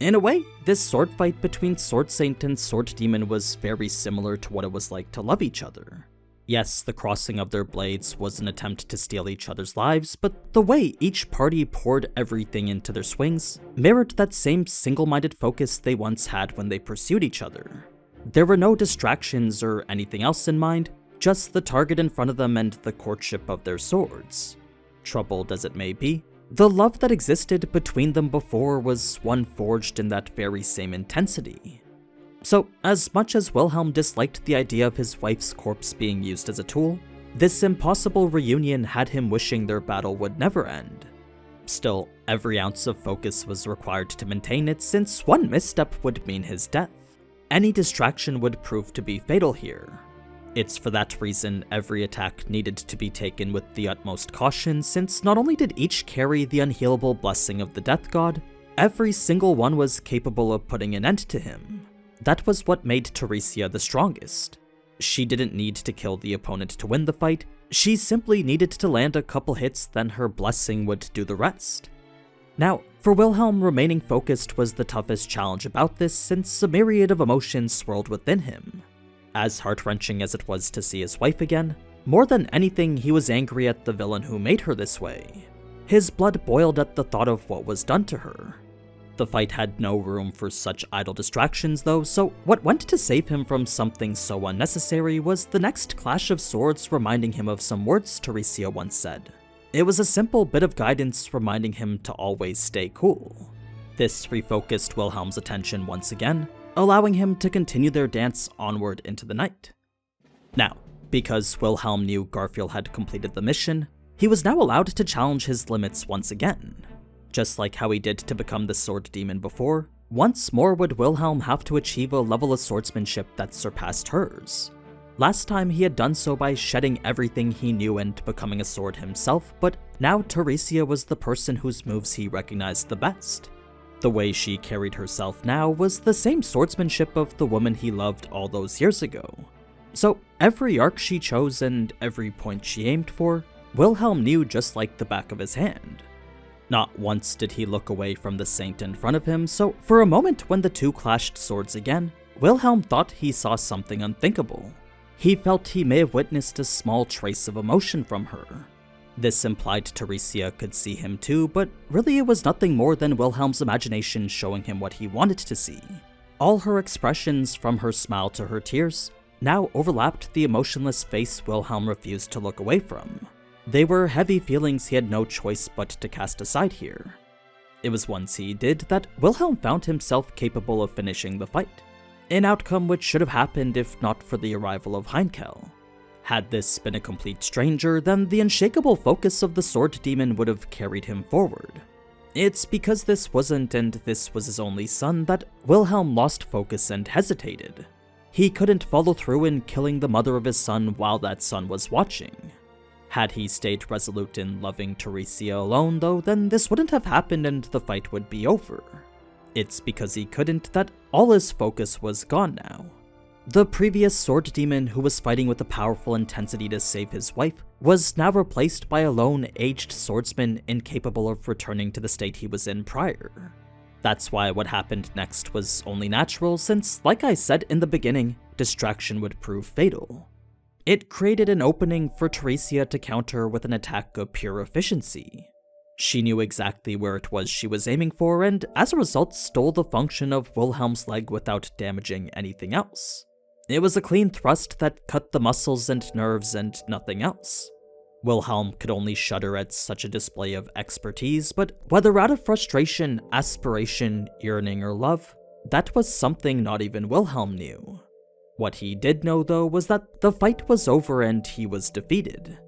In a way, this sword fight between Sword Saint and Sword Demon was very similar to what it was like to love each other. Yes, the crossing of their blades was an attempt to steal each other's lives, but the way each party poured everything into their swings mirrored that same single-minded focus they once had when they pursued each other. There were no distractions or anything else in mind, just the target in front of them and the courtship of their swords. Troubled as it may be, the love that existed between them before was one forged in that very same intensity. So, as much as Wilhelm disliked the idea of his wife's corpse being used as a tool, this impossible reunion had him wishing their battle would never end. Still, every ounce of focus was required to maintain it, since one misstep would mean his death. Any distraction would prove to be fatal here. It's for that reason every attack needed to be taken with the utmost caution, since not only did each carry the unhealable blessing of the Death God, every single one was capable of putting an end to him. That was what made Theresia the strongest. She didn't need to kill the opponent to win the fight, she simply needed to land a couple hits, then her blessing would do the rest. Now, for Wilhelm, remaining focused was the toughest challenge about this, since a myriad of emotions swirled within him. As heart-wrenching as it was to see his wife again, more than anything he was angry at the villain who made her this way. His blood boiled at the thought of what was done to her. The fight had no room for such idle distractions though, so what went to save him from something so unnecessary was the next clash of swords reminding him of some words Theresia once said. It was a simple bit of guidance reminding him to always stay cool. This refocused Wilhelm's attention once again, allowing him to continue their dance onward into the night. Now, because Wilhelm knew Garfield had completed the mission, he was now allowed to challenge his limits once again. Just like how he did to become the Sword Demon before, once more would Wilhelm have to achieve a level of swordsmanship that surpassed hers. Last time he had done so by shedding everything he knew and becoming a sword himself, but now Theresia was the person whose moves he recognized the best. The way she carried herself now was the same swordsmanship of the woman he loved all those years ago. So every arc she chose and every point she aimed for, Wilhelm knew just like the back of his hand. Not once did he look away from the saint in front of him, so for a moment when the two clashed swords again, Wilhelm thought he saw something unthinkable. He felt he may have witnessed a small trace of emotion from her. This implied Theresia could see him too, but really it was nothing more than Wilhelm's imagination showing him what he wanted to see. All her expressions, from her smile to her tears, now overlapped the emotionless face Wilhelm refused to look away from. They were heavy feelings he had no choice but to cast aside here. It was once he did that Wilhelm found himself capable of finishing the fight, an outcome which should have happened if not for the arrival of Heinkel. Had this been a complete stranger, then the unshakable focus of the Sword Demon would have carried him forward. It's because this wasn't and this was his only son that Wilhelm lost focus and hesitated. He couldn't follow through in killing the mother of his son while that son was watching. Had he stayed resolute in loving Theresia alone though, then this wouldn't have happened and the fight would be over. It's because he couldn't that all his focus was gone now. The previous Sword Demon, who was fighting with a powerful intensity to save his wife, was now replaced by a lone, aged swordsman incapable of returning to the state he was in prior. That's why what happened next was only natural, since, like I said in the beginning, distraction would prove fatal. It created an opening for Theresia to counter with an attack of pure efficiency. She knew exactly where it was she was aiming for, and as a result stole the function of Wilhelm's leg without damaging anything else. It was a clean thrust that cut the muscles and nerves and nothing else. Wilhelm could only shudder at such a display of expertise, but whether out of frustration, aspiration, yearning, or love, that was something not even Wilhelm knew. What he did know though was that the fight was over and he was defeated.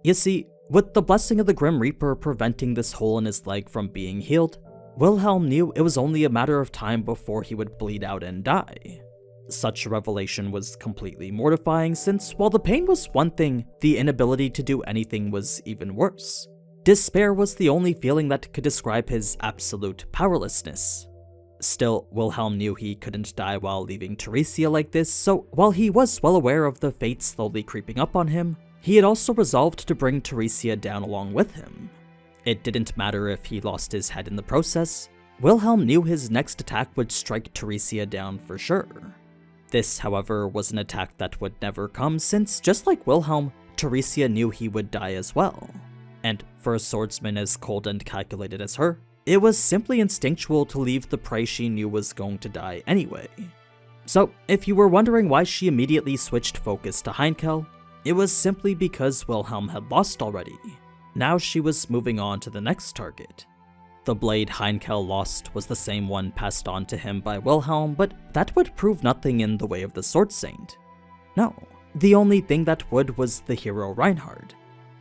You see, with the blessing of the Grim Reaper preventing this hole in his leg from being healed, Wilhelm knew it was only a matter of time before he would bleed out and die. Such a revelation was completely mortifying, since while the pain was one thing, the inability to do anything was even worse. Despair was the only feeling that could describe his absolute powerlessness. Still, Wilhelm knew he couldn't die while leaving Theresia like this, so while he was well aware of the fate slowly creeping up on him, he had also resolved to bring Theresia down along with him. It didn't matter if he lost his head in the process. Wilhelm knew his next attack would strike Theresia down for sure. This, however, was an attack that would never come since, just like Wilhelm, Theresia knew he would die as well. And for a swordsman as cold and calculated as her, it was simply instinctual to leave the prey she knew was going to die anyway. So, if you were wondering why she immediately switched focus to Heinkel, it was simply because Wilhelm had lost already. Now she was moving on to the next target. The blade Heinkel lost was the same one passed on to him by Wilhelm, but that would prove nothing in the way of the Sword Saint. No, the only thing that would was the hero Reinhard.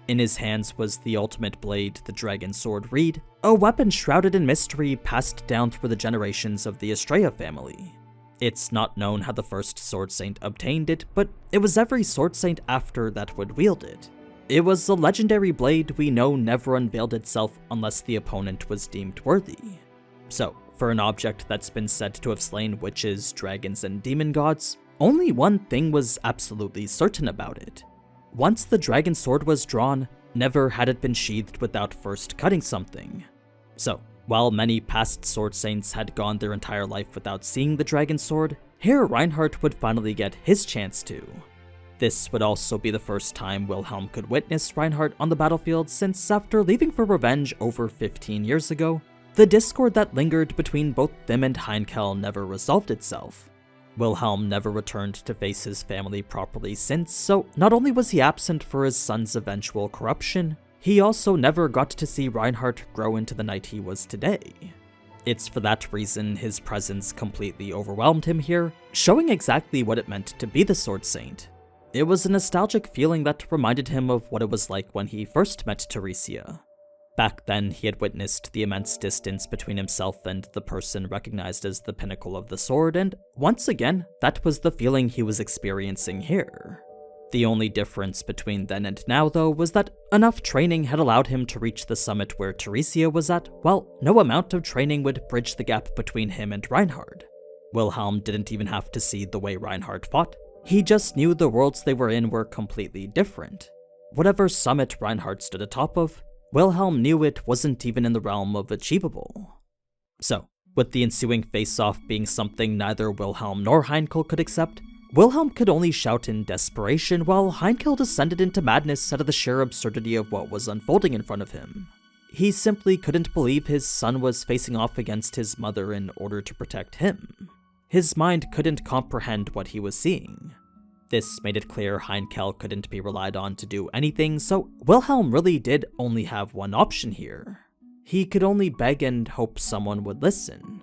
In his hands was the ultimate blade, the Dragon Sword Reed, a weapon shrouded in mystery passed down through the generations of the Estrella family. It's not known how the first Sword Saint obtained it, but it was every Sword Saint after that would wield it. It was a legendary blade we know never unveiled itself unless the opponent was deemed worthy. So, for an object that's been said to have slain witches, dragons, and demon gods, only one thing was absolutely certain about it. Once the dragon sword was drawn, never had it been sheathed without first cutting something. So, while many past Sword Saints had gone their entire life without seeing the dragon sword, here Reinhardt would finally get his chance to. This would also be the first time Wilhelm could witness Reinhardt on the battlefield since after leaving for revenge over 15 years ago, the discord that lingered between both them and Heinkel never resolved itself. Wilhelm never returned to face his family properly since, so not only was he absent for his son's eventual corruption, he also never got to see Reinhardt grow into the knight he was today. It's for that reason his presence completely overwhelmed him here, showing exactly what it meant to be the Sword Saint. It was a nostalgic feeling that reminded him of what it was like when he first met Theresia. Back then, he had witnessed the immense distance between himself and the person recognized as the pinnacle of the sword, and once again, that was the feeling he was experiencing here. The only difference between then and now, though, was that enough training had allowed him to reach the summit where Theresia was at, while no amount of training would bridge the gap between him and Reinhard. Wilhelm didn't even have to see the way Reinhard fought. He just knew the worlds they were in were completely different. Whatever summit Reinhard stood atop of, Wilhelm knew it wasn't even in the realm of achievable. So, with the ensuing face-off being something neither Wilhelm nor Heinkel could accept, Wilhelm could only shout in desperation while Heinkel descended into madness out of the sheer absurdity of what was unfolding in front of him. He simply couldn't believe his son was facing off against his mother in order to protect him. His mind couldn't comprehend what he was seeing. This made it clear Heinkel couldn't be relied on to do anything, so Wilhelm really did only have one option here. He could only beg and hope someone would listen.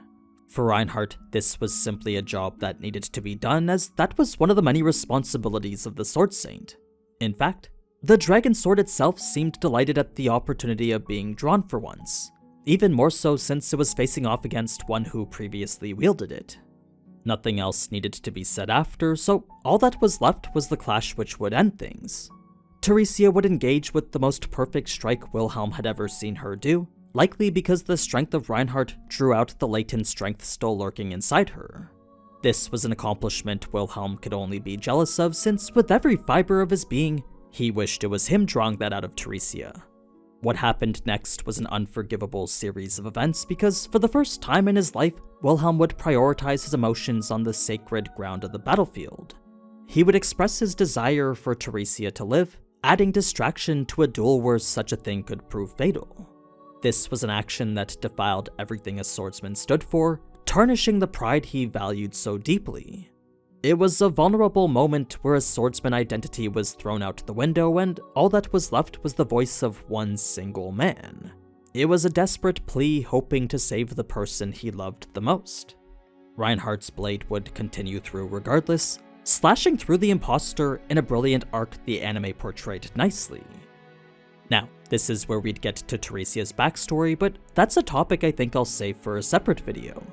For Reinhardt, this was simply a job that needed to be done, as that was one of the many responsibilities of the Sword Saint. In fact, the dragon sword itself seemed delighted at the opportunity of being drawn for once, even more so since it was facing off against one who previously wielded it. Nothing else needed to be said after, so all that was left was the clash which would end things. Theresia would engage with the most perfect strike Wilhelm had ever seen her do, likely because the strength of Reinhardt drew out the latent strength still lurking inside her. This was an accomplishment Wilhelm could only be jealous of, since with every fiber of his being, he wished it was him drawing that out of Theresia. What happened next was an unforgivable series of events because, for the first time in his life, Wilhelm would prioritize his emotions on the sacred ground of the battlefield. He would express his desire for Theresia to live, adding distraction to a duel where such a thing could prove fatal. This was an action that defiled everything a swordsman stood for, tarnishing the pride he valued so deeply. It was a vulnerable moment where a swordsman identity was thrown out the window, and all that was left was the voice of one single man. It was a desperate plea hoping to save the person he loved the most. Reinhardt's blade would continue through regardless, slashing through the imposter in a brilliant arc the anime portrayed nicely. Now, this is where we'd get to Theresia's backstory, but that's a topic I think I'll save for a separate video.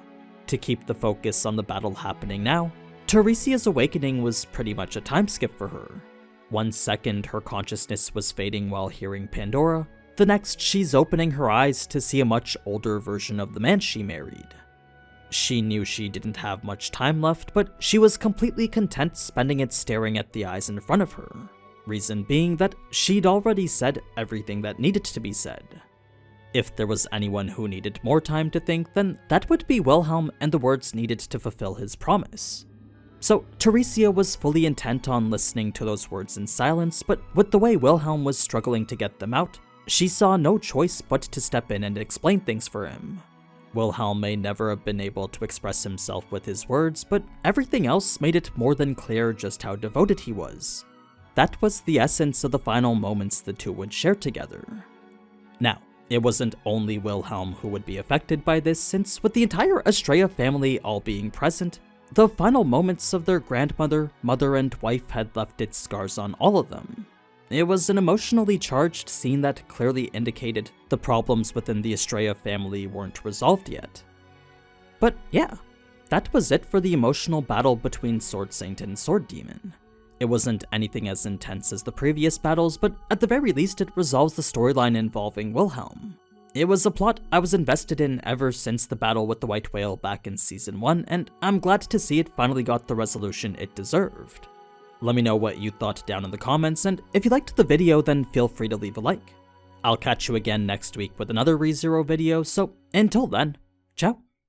To keep the focus on the battle happening now, Theresia's awakening was pretty much a time skip for her. 1 second her consciousness was fading while hearing Pandora, the next she's opening her eyes to see a much older version of the man she married. She knew she didn't have much time left, but she was completely content spending it staring at the eyes in front of her. Reason being that she'd already said everything that needed to be said. If there was anyone who needed more time to think, then that would be Wilhelm and the words needed to fulfill his promise. So Theresia was fully intent on listening to those words in silence, but with the way Wilhelm was struggling to get them out, she saw no choice but to step in and explain things for him. Wilhelm may never have been able to express himself with his words, but everything else made it more than clear just how devoted he was. That was the essence of the final moments the two would share together. Now, it wasn't only Wilhelm who would be affected by this, since with the entire Estrella family all being present, the final moments of their grandmother, mother, and wife had left its scars on all of them. It was an emotionally charged scene that clearly indicated the problems within the Estrella family weren't resolved yet. But yeah, that was it for the emotional battle between Sword Saint and Sword Demon. It wasn't anything as intense as the previous battles, but at the very least it resolves the storyline involving Wilhelm. It was a plot I was invested in ever since the battle with the White Whale back in Season 1, and I'm glad to see it finally got the resolution it deserved. Let me know what you thought down in the comments, and if you liked the video then feel free to leave a like. I'll catch you again next week with another ReZero video, so until then, ciao.